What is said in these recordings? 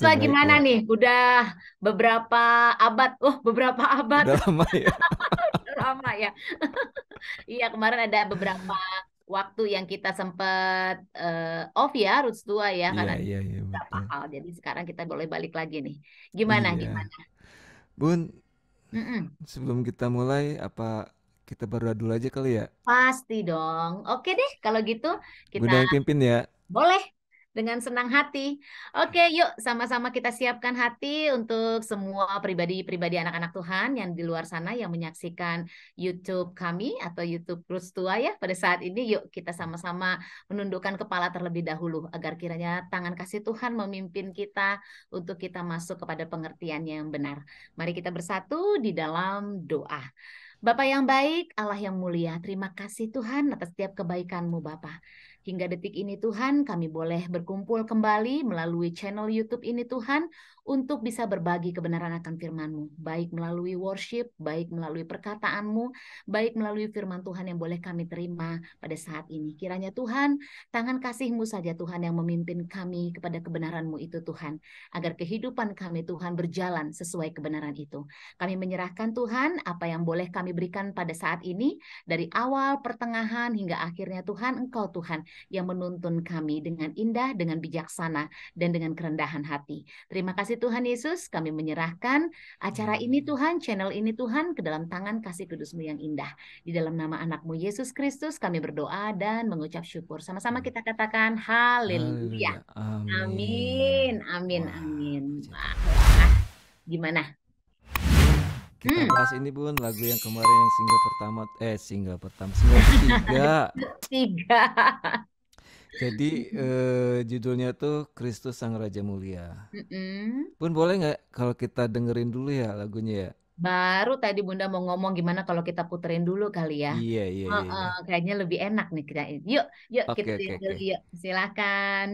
Joshua gimana Baik-baik. nih? Udah beberapa abad, beberapa abad Udah lama ya. lama ya. Iya, kemarin ada beberapa waktu yang kita sempat off ya, Roots 2 ya, Iya, karena ada iya, iya, beberapa betul. hal. Jadi sekarang kita boleh balik lagi nih. Gimana, Iya. gimana? Bun, Mm-mm. sebelum kita mulai, apa kita berdoa dulu aja kali ya? Pasti dong. Oke deh, kalau gitu kita Bunda yang pimpin ya. boleh dengan senang hati. Oke, yuk sama-sama kita siapkan hati untuk semua pribadi-pribadi anak-anak Tuhan yang di luar sana yang menyaksikan YouTube kami atau YouTube Roots Tua ya pada saat ini. Yuk kita sama-sama menundukkan kepala terlebih dahulu agar kiranya tangan kasih Tuhan memimpin kita untuk kita masuk kepada pengertian yang benar. Mari kita bersatu di dalam doa. Bapak yang baik, Allah yang mulia, terima kasih Tuhan atas setiap kebaikan-Mu Bapa. Hingga detik ini Tuhan, kami boleh berkumpul kembali melalui channel YouTube ini Tuhan, untuk bisa berbagi kebenaran akan firman-Mu, baik melalui worship, baik melalui perkataan-Mu, baik melalui firman Tuhan yang boleh kami terima pada saat ini. Kiranya Tuhan, tangan kasih-Mu saja Tuhan yang memimpin kami kepada kebenaran-Mu itu Tuhan, agar kehidupan kami Tuhan berjalan sesuai kebenaran itu. Kami menyerahkan Tuhan apa yang boleh kami berikan pada saat ini dari awal, pertengahan hingga akhirnya Tuhan, Engkau Tuhan yang menuntun kami dengan indah, dengan bijaksana dan dengan kerendahan hati. Terima kasih Tuhan Yesus, kami menyerahkan acara ini Tuhan, channel ini Tuhan ke dalam tangan kasih kudus-Mu yang indah. Di dalam nama anak-Mu Yesus Kristus kami berdoa dan mengucap syukur. Sama-sama kita katakan haleluya. Haleluya. Amin. Amin, amin, Wah, amin. puji Wah, Tuhan. wah. Gimana? Bun, kita Hmm. bahas ini Bun, lagu yang kemarin yang single ketiga. Tiga. Jadi judulnya tuh Kristus Sang Raja Mulia. Mm-mm. Bun boleh nggak kalau kita dengerin dulu ya lagunya ya? Baru tadi Bunda mau ngomong gimana kalau kita puterin dulu kali ya. Iya, iya, iya, Heeh, iya. kayaknya lebih enak nih kita. Yuk, yuk kita Oke, oke, lihat dulu oke. yuk. Silakan.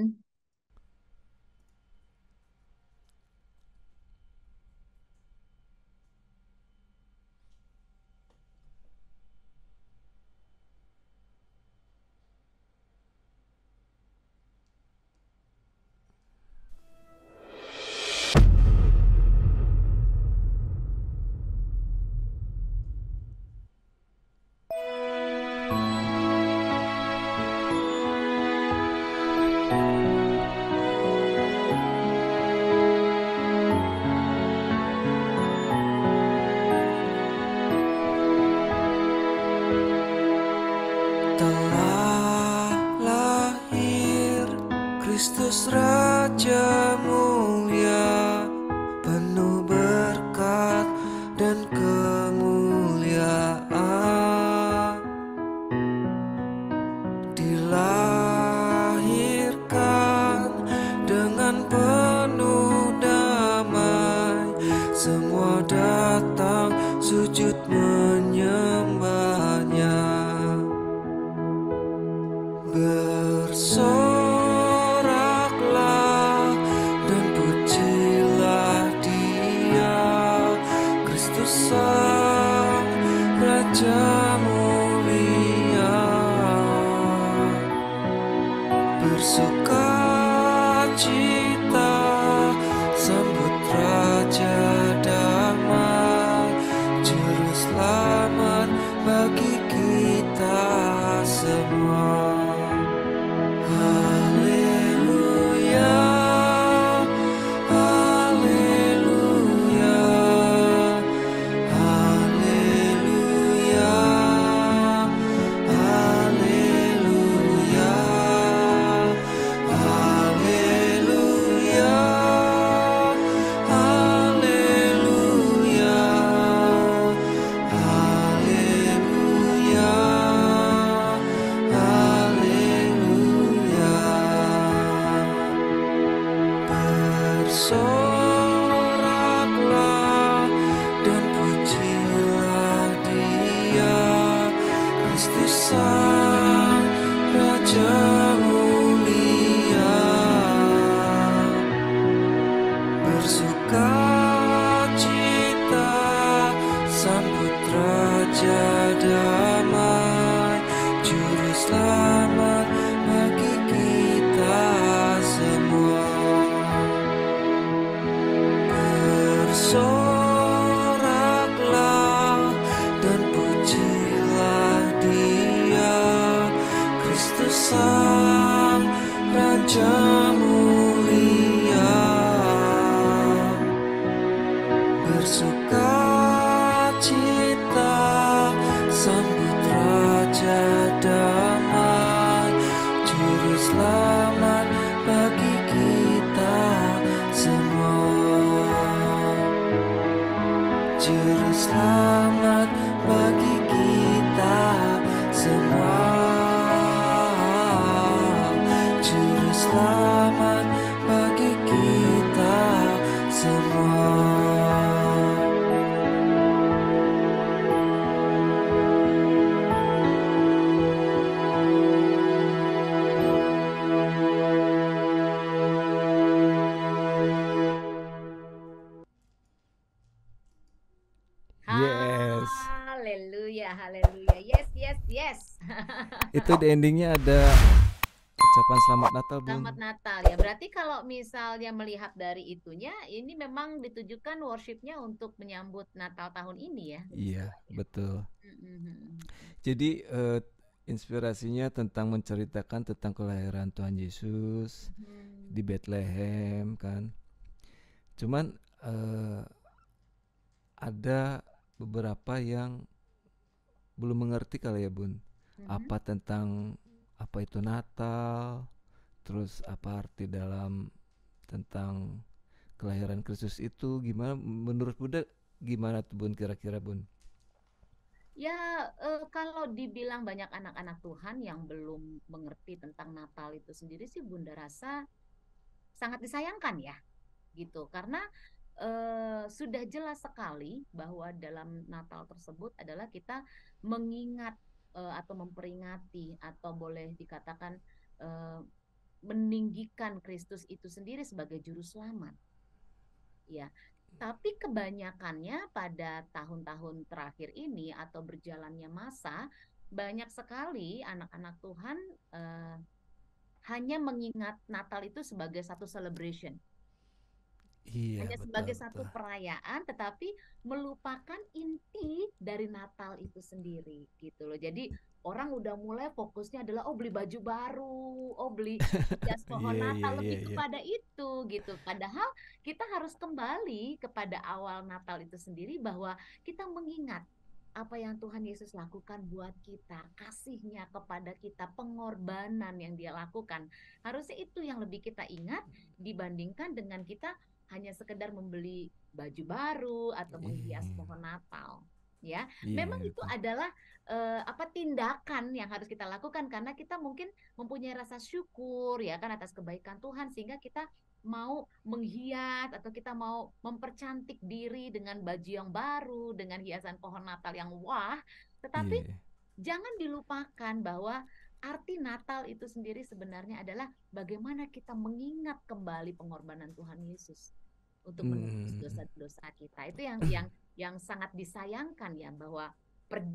Telah lahir Kristus Raja mulia, penuh berkat dan kemuliaan. Dilahirkan dengan penuh damai, semua datang sujud menyembahnya. Bersoraklah dan pujilah Dia, Kristus Sang Raja mulia. Bersukacita sambut Raja damai, Juru Selamat bagi kita semua. Haleluya, haleluya, haleluya, haleluya, haleluya, haleluya, haleluya, haleluya. Bersoraklah dan pujilah Dia, Kristus Sang Raja mulia. Bersukacita sambut Raja damai, Juru Selamat bagi kita semua. selamat bagi kita semua. Juru selamat bagi kita semua. Yes. Haleluya, haleluya. Yes, yes, yes. Itu di endingnya ada ucapan selamat Natal, Bun. Selamat Natal ya. Berarti kalau misalnya melihat dari itunya, ini memang ditujukan worshipnya untuk menyambut Natal tahun ini ya. Iya, betul. Mhm. Jadi inspirasinya tentang menceritakan tentang kelahiran Tuhan Yesus di Bethlehem kan. Cuman ada beberapa yang belum mengerti kali ya, Bun. Apa itu Natal, terus apa arti dalam tentang kelahiran Kristus itu, gimana menurut Bunda, gimana tuh Bun kira-kira, Bun? Ya, kalau dibilang banyak anak-anak Tuhan yang belum mengerti tentang Natal itu sendiri sih Bunda rasa sangat disayangkan ya, gitu. Karena sudah jelas sekali bahwa dalam Natal tersebut adalah kita mengingat atau memperingati atau boleh dikatakan meninggikan Kristus itu sendiri sebagai juru selamat. Ya, tapi kebanyakannya pada tahun-tahun terakhir ini atau berjalannya masa, banyak sekali anak-anak Tuhan hanya mengingat Natal itu sebagai satu celebration. Iya, Hanya betul, sebagai betul. satu perayaan, tetapi melupakan inti dari Natal itu sendiri gitu loh. Jadi orang udah mulai fokusnya adalah beli baju baru, beli hias pohon Iya, Natal, iya, lebih iya. kepada itu gitu. Padahal kita harus kembali kepada awal Natal itu sendiri, bahwa kita mengingat apa yang Tuhan Yesus lakukan buat kita, kasihnya kepada kita, pengorbanan yang dia lakukan. Harusnya itu yang lebih kita ingat dibandingkan dengan kita hanya sekedar membeli baju baru atau menghias pohon Natal. Ya, Iya, memang itu betul. adalah tindakan yang harus kita lakukan karena kita mungkin mempunyai rasa syukur ya kan atas kebaikan Tuhan, sehingga kita mau menghias atau kita mau mempercantik diri dengan baju yang baru, dengan hiasan pohon Natal yang wah. Tetapi Iya. jangan dilupakan bahwa arti Natal itu sendiri sebenarnya adalah bagaimana kita mengingat kembali pengorbanan Tuhan Yesus untuk menebus dosa-dosa kita. Itu yang sangat disayangkan ya, bahwa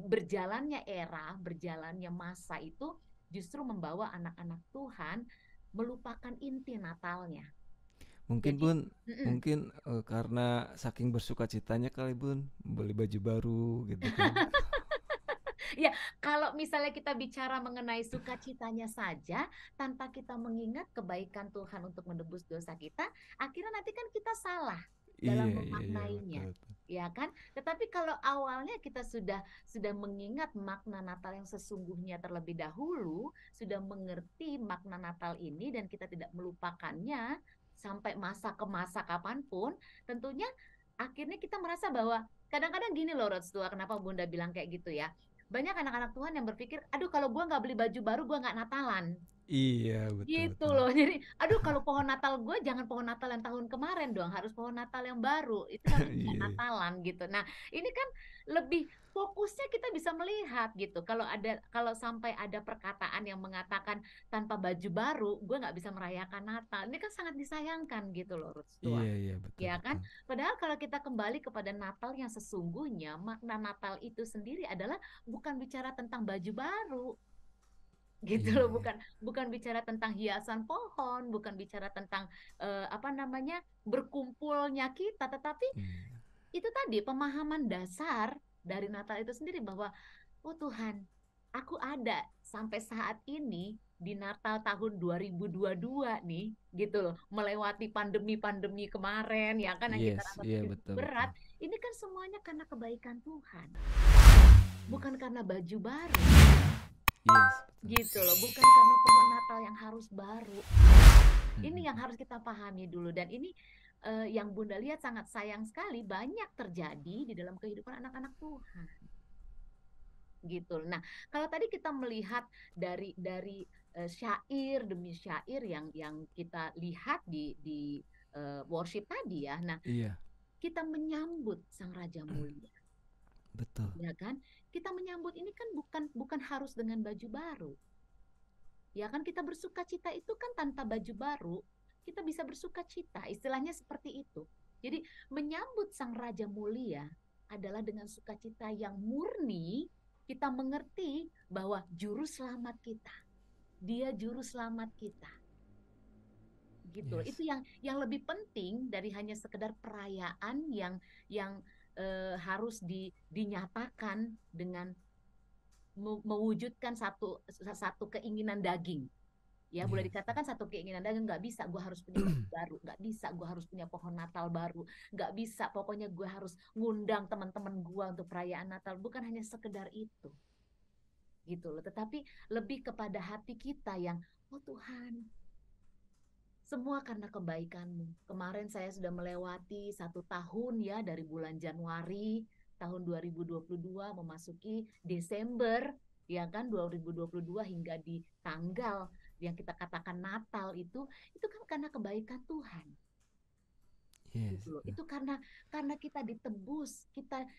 berjalannya era, berjalannya masa itu justru membawa anak-anak Tuhan melupakan inti Natalnya. Mungkin Jadi, Bun, mungkin karena saking bersukacitanya kali Bun, beli baju baru gitu kan. ya, kalau misalnya kita bicara mengenai sukacitanya saja tanpa kita mengingat kebaikan Tuhan untuk menebus dosa kita, akhirnya nanti kan kita salah dalam memaknainya, betul. ya kan? Tetapi kalau awalnya kita sudah mengingat makna Natal yang sesungguhnya terlebih dahulu, sudah mengerti makna Natal ini dan kita tidak melupakannya sampai masa ke masa kapanpun, tentunya akhirnya kita merasa bahwa kadang-kadang gini loh Rodstua, kenapa Bunda bilang kayak gitu ya? Banyak anak-anak Tuhan yang berpikir, aduh kalau gue nggak beli baju baru gue nggak Natalan. Iya, Gitu betul. loh. Jadi, aduh kalau pohon Natal gue jangan pohon Natal yang tahun kemarin dong, harus pohon Natal yang baru. Itu nanti nggak Iya. Natalan gitu. Nah, ini kan lebih fokusnya kita bisa melihat gitu. Kalau sampai ada perkataan yang mengatakan tanpa baju baru, gue nggak bisa merayakan Natal. Ini kan sangat disayangkan gitu loh, Ruth. Iya, betul. Ya kan? Padahal kalau kita kembali kepada Natal yang sesungguhnya, makna Natal itu sendiri adalah bukan bicara tentang baju baru. Gitu loh, bukan bicara tentang hiasan pohon, bukan bicara tentang berkumpulnya kita, tetapi itu tadi pemahaman dasar dari Natal itu sendiri, bahwa oh Tuhan, aku ada sampai saat ini di Natal tahun 2022 nih, gitu loh, melewati pandemi kemarin ya kan, yang kita rasakan betul, berat. Ini kan semuanya karena kebaikan Tuhan, bukan karena baju baru. Gitu loh, bukan karena pohon Natal yang harus baru. Ini yang harus kita pahami dulu, dan ini yang Bunda lihat sangat sayang sekali banyak terjadi di dalam kehidupan anak-anak Tuhan. Gitu. Nah, kalau tadi kita melihat dari syair demi syair yang kita lihat di worship tadi ya. Nah, Iya, kita menyambut Sang Raja Mulia, betul. ya kan? Kita menyambut ini kan bukan harus dengan baju baru. Ya kan kita bersuka cita itu kan tanpa baju baru, kita bisa bersuka cita, istilahnya seperti itu. Jadi menyambut Sang Raja Mulia adalah dengan sukacita yang murni, kita mengerti bahwa juru selamat kita, dia juru selamat kita. Gitu. Yes. Itu yang lebih penting dari hanya sekedar perayaan yang harus dinyatakan dengan mewujudkan satu keinginan daging. Ya, boleh Yes. dikatakan satu keinginan daging, nggak bisa gue harus punya baju baru, nggak bisa gue harus punya pohon Natal baru, nggak bisa pokoknya gue harus ngundang teman-teman gue untuk perayaan Natal. Bukan hanya sekedar itu, gitu loh. Tetapi lebih kepada hati kita yang, oh Tuhan, semua karena kebaikan-Mu. Kemarin saya sudah melewati 1 tahun ya, dari bulan Januari tahun 2022 memasuki Desember, ya kan, 2022 hingga di tanggal yang kita katakan Natal itu kan karena kebaikan Tuhan. Yes. Gitu loh. Itu karena kita ditebus,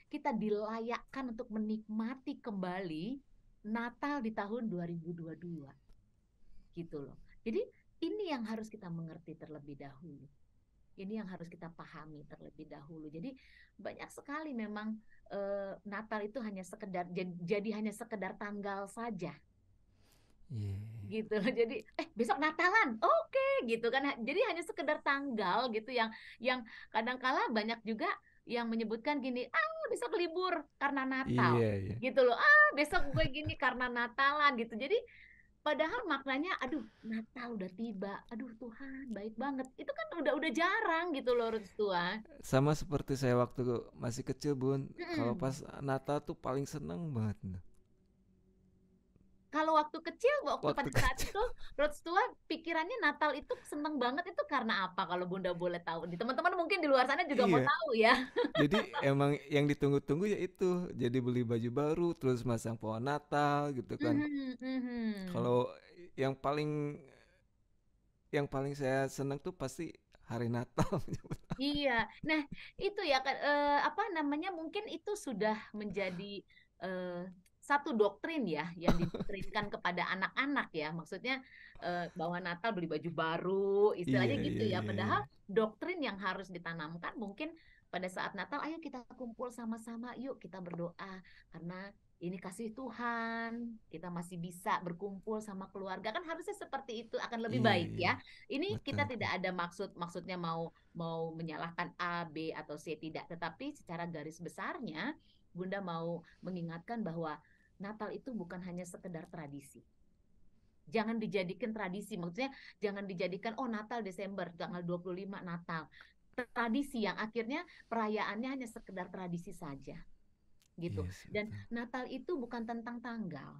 kita dilayakkan untuk menikmati kembali Natal di tahun 2022. Gitu loh. Jadi ini yang harus kita mengerti terlebih dahulu. Ini yang harus kita pahami terlebih dahulu. Jadi banyak sekali memang Natal itu hanya sekedar jadi hanya sekedar tanggal saja. Yeah. Gitu loh. Jadi besok Natalan. Oke, gitu kan. Jadi hanya sekedar tanggal gitu yang kadang-kala banyak juga yang menyebutkan gini, besok libur karena Natal. Iya, iya. Gitu loh. Besok gue gini karena Natalan gitu. Jadi padahal maknanya, aduh Natal udah tiba, aduh Tuhan baik banget. Itu kan udah jarang gitu loh, Ruth Tua. Sama seperti saya waktu masih kecil, Bun. Kalau Mm-mm. pas Natal tuh paling seneng banget. Kalau waktu kecil, waktu Waktu pada saat kecil. itu, Ruth Tua pikirannya Natal itu seneng banget itu karena apa? Kalau Bunda boleh tahu. Di teman-teman mungkin di luar sana juga mau Iya. tahu ya. Jadi emang yang ditunggu-tunggu ya itu. Jadi beli baju baru, terus masang pohon Natal gitu kan. Mhm, mhm. Kalau yang paling yang paling saya seneng tuh pasti hari Natal. Iya. Nah, itu ya kan apa namanya? Mungkin itu sudah menjadi eh, satu doktrin ya yang didoktrinkan kepada anak-anak ya. Maksudnya bahwa Natal beli baju baru, Iya, istilahnya gitu iya, ya. iya, iya. Padahal doktrin yang harus ditanamkan mungkin pada saat Natal, ayo kita kumpul sama-sama, yuk kita berdoa karena ini kasih Tuhan, kita masih bisa berkumpul sama keluarga, kan harusnya seperti itu akan lebih Iya, baik iya. ya. Ini Betul, kita betul. tidak ada maksudnya mau menyalahkan A, B atau C, tidak, tetapi secara garis besarnya Bunda mau mengingatkan bahwa Natal itu bukan hanya sekedar tradisi. Jangan dijadikan tradisi, maksudnya jangan dijadikan Natal Desember tanggal 25 Natal. Tradisi yang akhirnya perayaannya hanya sekedar tradisi saja gitu. Yes, Dan betul. Natal itu bukan tentang tanggal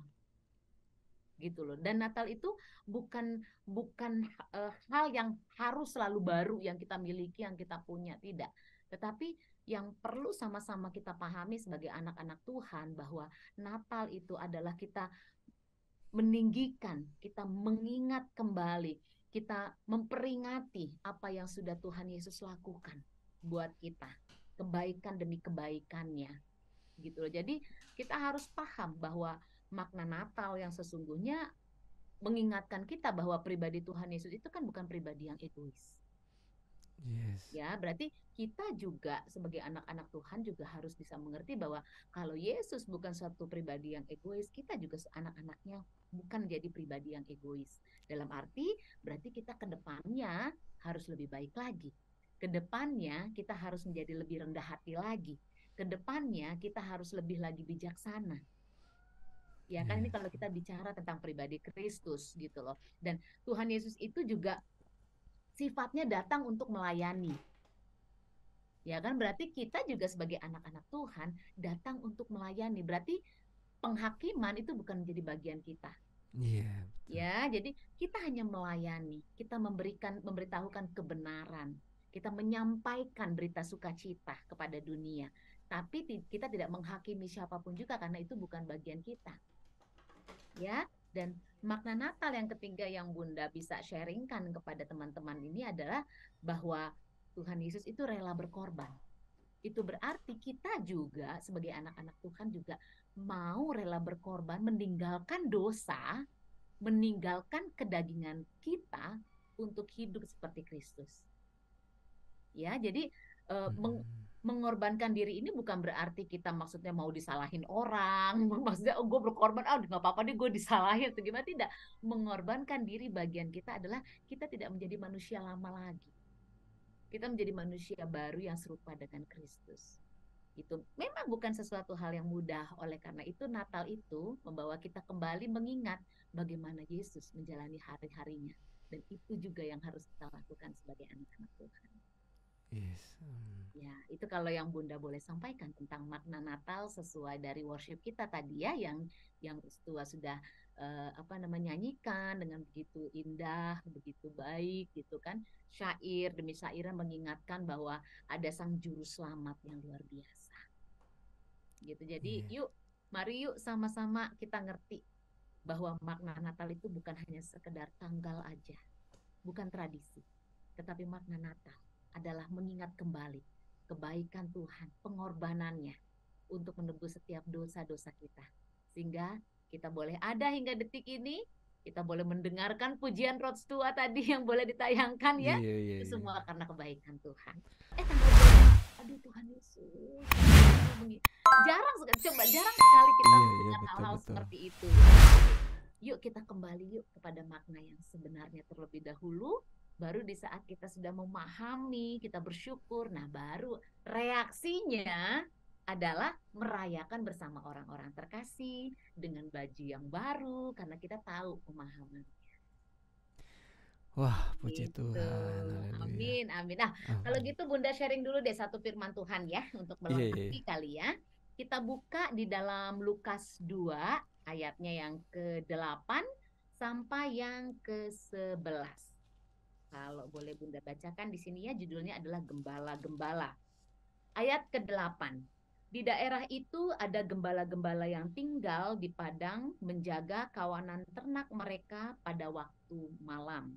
gitu loh. Dan Natal itu bukan bukan hal yang harus selalu baru yang kita miliki, yang kita punya, tidak. Tetapi yang perlu sama-sama kita pahami sebagai anak-anak Tuhan bahwa Natal itu adalah kita meninggikan, kita mengingat kembali, kita memperingati apa yang sudah Tuhan Yesus lakukan buat kita, kebaikan demi kebaikannya gitu loh. Jadi kita harus paham bahwa makna Natal yang sesungguhnya mengingatkan kita bahwa pribadi Tuhan Yesus itu kan bukan pribadi yang egois. Yes. Ya, berarti kita juga sebagai anak-anak Tuhan juga harus bisa mengerti bahwa kalau Yesus bukan suatu pribadi yang egois, kita juga anak-anaknya bukan jadi pribadi yang egois. Dalam arti berarti kita ke depannya harus lebih baik lagi. Ke depannya kita harus menjadi lebih rendah hati lagi. Ke depannya kita harus lebih lagi bijaksana. Ya kan, ini Yes. kalau kita bicara tentang pribadi Kristus gitu loh. Dan Tuhan Yesus itu juga sifatnya datang untuk melayani. Ya kan, berarti kita juga sebagai anak-anak Tuhan datang untuk melayani. Berarti penghakiman itu bukan menjadi bagian kita. Iya, betul. Ya, jadi kita hanya melayani, kita memberitahukan kebenaran. Kita menyampaikan berita sukacita kepada dunia. Tapi kita tidak menghakimi siapapun juga karena itu bukan bagian kita. Ya, dan makna Natal yang ketiga yang Bunda bisa sharingkan kepada teman-teman ini adalah bahwa Tuhan Yesus itu rela berkorban. Itu berarti kita juga sebagai anak-anak Tuhan juga mau rela berkorban, meninggalkan dosa, meninggalkan kedagingan kita untuk hidup seperti Kristus. Ya, jadi mengorbankan diri ini bukan berarti kita maksudnya mau disalahin orang, maksudnya gue berkorban, nggak apa-apa deh gue disalahin atau gimana. Tidak, mengorbankan diri bagian kita adalah kita tidak menjadi manusia lama lagi. Kita menjadi manusia baru yang serupa dengan Kristus. Itu memang bukan sesuatu hal yang mudah. Oleh karena itu Natal itu membawa kita kembali mengingat bagaimana Yesus menjalani hari-harinya. Dan itu juga yang harus kita lakukan sebagai anak-anak Tuhan. Yes. Ya, itu kalau yang Bunda boleh sampaikan tentang makna Natal sesuai dari worship kita tadi ya, yang Tua sudah nyanyikan dengan begitu indah, begitu baik gitu kan. Syair demi syair mengingatkan bahwa ada Sang Juru Selamat yang luar biasa. Gitu. Jadi mari yuk sama-sama kita ngerti bahwa makna Natal itu bukan hanya sekedar tanggal aja, bukan tradisi, tetapi makna Natal adalah mengingat kembali kebaikan Tuhan, pengorbanannya untuk menebus setiap dosa-dosa kita. Sehingga kita boleh ada hingga detik ini, kita boleh mendengarkan pujian Rods Tua tadi yang boleh ditayangkan ya. Itu semua karena kebaikan Tuhan. Aduh Tuhan Yesus. Jarang sekali kita mendengar hal-hal seperti itu. Yuk kita kembali yuk kepada makna yang sebenarnya terlebih dahulu. Baru di saat kita sudah memahami, kita bersyukur, nah baru reaksinya adalah merayakan bersama orang-orang terkasih dengan baju yang baru karena kita tahu pemahamannya. Wah, puji gitu. Tuhan. Amin, amin. Nah, kalau gitu Bunda sharing dulu deh satu firman Tuhan ya untuk melengkapi kali ya. Kita buka di dalam Lukas 2 ayatnya yang ke-8 sampai yang ke-11. Kalau boleh Bunda bacakan di sini ya, judulnya adalah Gembala-Gembala. Ayat ke-8. Di daerah itu ada gembala-gembala yang tinggal di padang menjaga kawanan ternak mereka pada waktu malam.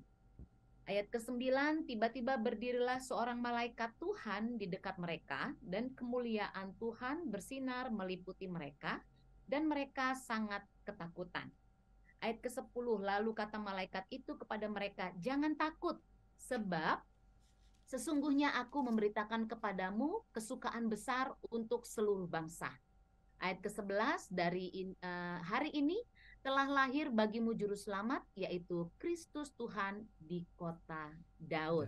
Ayat ke-9, tiba-tiba berdirilah seorang malaikat Tuhan di dekat mereka dan kemuliaan Tuhan bersinar meliputi mereka dan mereka sangat ketakutan. Ayat ke-10, lalu kata malaikat itu kepada mereka, jangan takut, sebab sesungguhnya aku memberitakan kepadamu kesukaan besar untuk seluruh bangsa. Ayat ke-11, dari hari ini telah lahir bagimu juru selamat, yaitu Kristus Tuhan di kota Daud.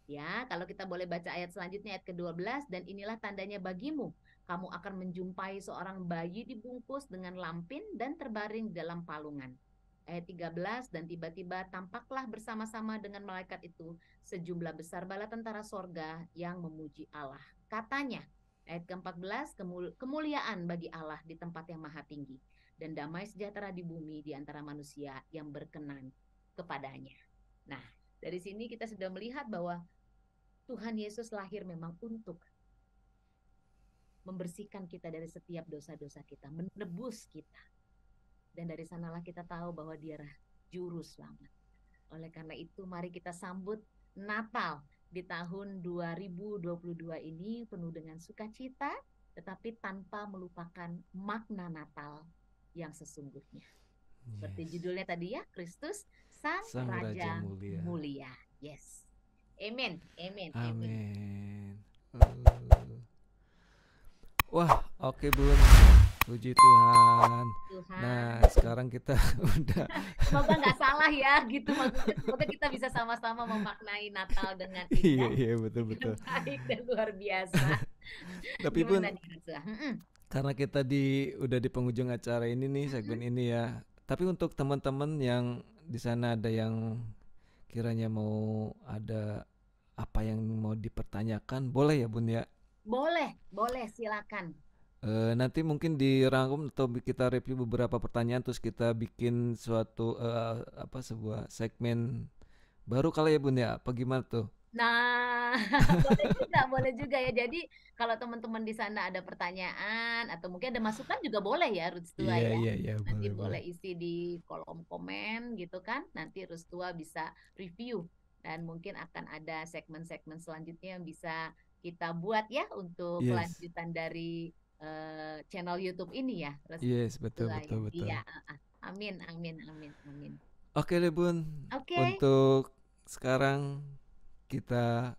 Ya, kalau kita boleh baca ayat selanjutnya, ayat ke-12, dan inilah tandanya bagimu. Kamu akan menjumpai seorang bayi dibungkus dengan lampin dan terbaring dalam palungan. Ayat 13, dan tiba-tiba tampaklah bersama-sama dengan malaikat itu sejumlah besar bala tentara sorga yang memuji Allah. Katanya, ayat ke-14, kemuliaan bagi Allah di tempat yang maha tinggi dan damai sejahtera di bumi di antara manusia yang berkenan kepadanya. Nah, dari sini kita sudah melihat bahwa Tuhan Yesus lahir memang untuk membersihkan kita dari setiap dosa-dosa kita, menebus kita. Dan dari sanalah kita tahu bahwa Dialah juru selamat. Oleh karena itu mari kita sambut Natal di tahun 2022 ini penuh dengan sukacita, tetapi tanpa melupakan makna Natal yang sesungguhnya. Seperti judulnya tadi ya, Kristus Sang Raja Mulia. Yes. Amen. Amen. Amin. Wah, oke Bun. Puji Tuhan. Nah, sekarang kita udah. Semoga nggak salah ya, gitu maksudnya. Semoga kita bisa sama-sama memaknai Natal dengan indah. Iya betul. Baik dan luar biasa. Tapi Bun, karena kita udah di penghujung acara ini nih, segmen ini ya. Tapi untuk teman-teman yang di sana ada yang kiranya mau ada apa yang mau dipertanyakan, boleh ya Bun ya? Boleh silakan. Nanti mungkin dirangkum atau kita review beberapa pertanyaan terus kita bikin suatu sebuah segmen baru kali ya Bun ya, apa gimana tuh? Nah, boleh juga ya. Jadi kalau teman-teman di sana ada pertanyaan atau mungkin ada masukan juga boleh ya, Roots Tua Iya, ya. iya, iya, Nanti boleh, boleh boleh. isi di kolom komen gitu kan. Nanti Roots Tua bisa review dan mungkin akan ada segmen-segmen selanjutnya yang bisa kita buat ya untuk Yes, kelanjutan dari channel YouTube ini ya, Roots yes, betul, Tua ya. betul, betul. Iya, amin, amin, amin, amin. Oke deh Bun, Oke, untuk sekarang kita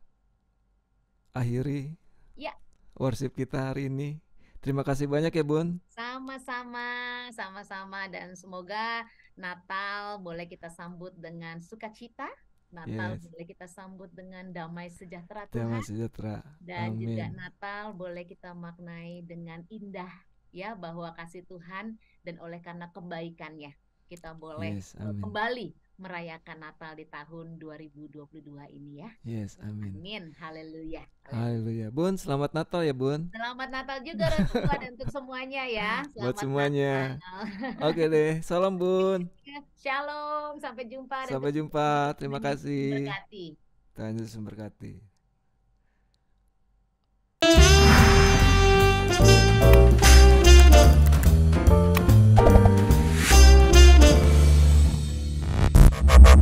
akhiri ya. worship kita hari ini. Terima kasih banyak ya Bun. Sama-sama, sama-sama, dan semoga Natal boleh kita sambut dengan sukacita. Natal Yes, boleh kita sambut dengan damai sejahtera damai Tuhan, sejahtera. dan juga Amin. Natal boleh kita maknai dengan indah ya, bahwa kasih Tuhan dan oleh karena kebaikannya kita boleh Yes, amin. kembali merayakan Natal di tahun 2022 ini ya. Yes, amin. Amin. Haleluya. Haleluya. Haleluya. Bun, selamat Natal ya Bun. Selamat Natal juga Ratu dan untuk semuanya ya. Buat Selamat semuanya. Natal. Oke deh, salam Bun. Shalom, sampai jumpa dan Sampai Tuhan jumpa. Terima Yesus kasih. memberkati. Tuhan Yesus memberkati.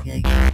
Yeah, yeah.